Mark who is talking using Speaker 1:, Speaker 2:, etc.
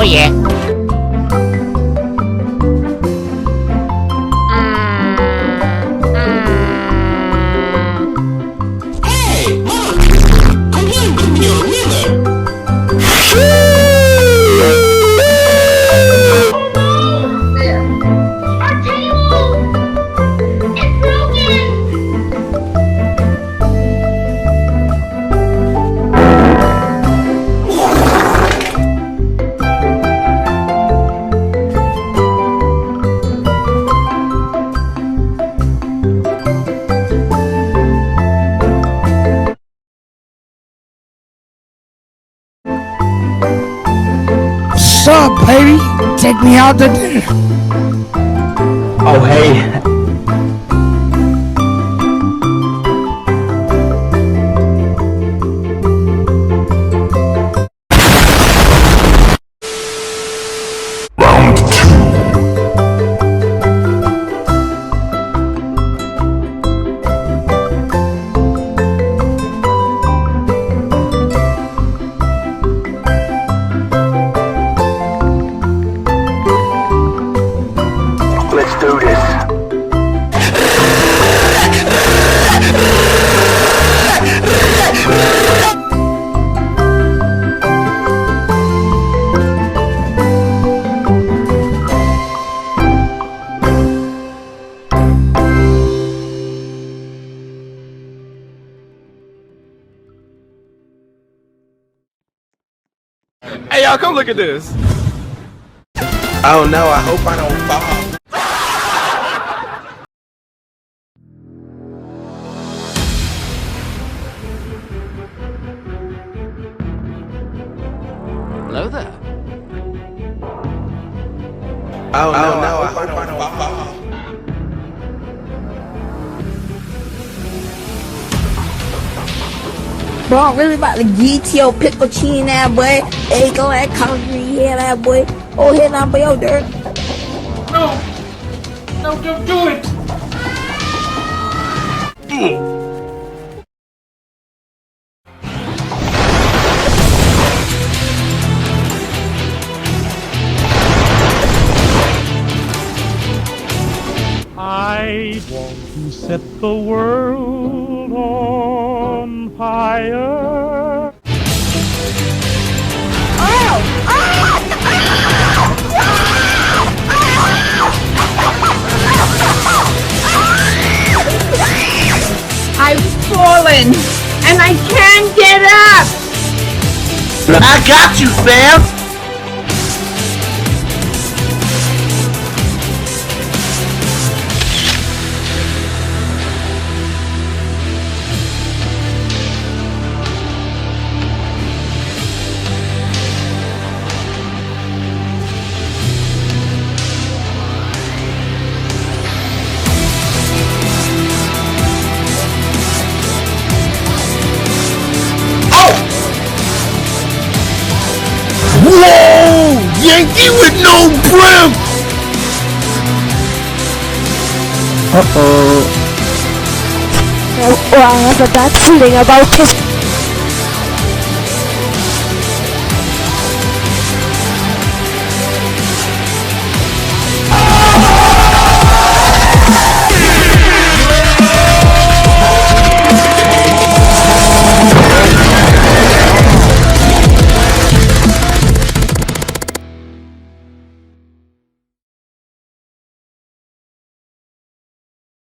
Speaker 1: yeah.
Speaker 2: Hey, Mark! Come here, winner!
Speaker 3: Our table! It's broken!
Speaker 4: What's up, baby? Take me out to dinner.
Speaker 5: Oh, hey. Let's do this.
Speaker 6: Hey y'all, come look at this.
Speaker 2: Oh no, I hope I don't fall.
Speaker 1: Hello there.
Speaker 2: Oh no, I hope I don't fall.
Speaker 7: Bro, I'm really about to get your pickle chin that boy. Hey, go that concrete head that boy. Oh, hit on by your dirt.
Speaker 6: No, don't do it.
Speaker 8: I want to set the world on fire.
Speaker 3: I've fallen, and I can't get up!
Speaker 5: I got you, fam!
Speaker 4: Whoa! Yankee with no brim!
Speaker 7: Well, I have a bad feeling about this.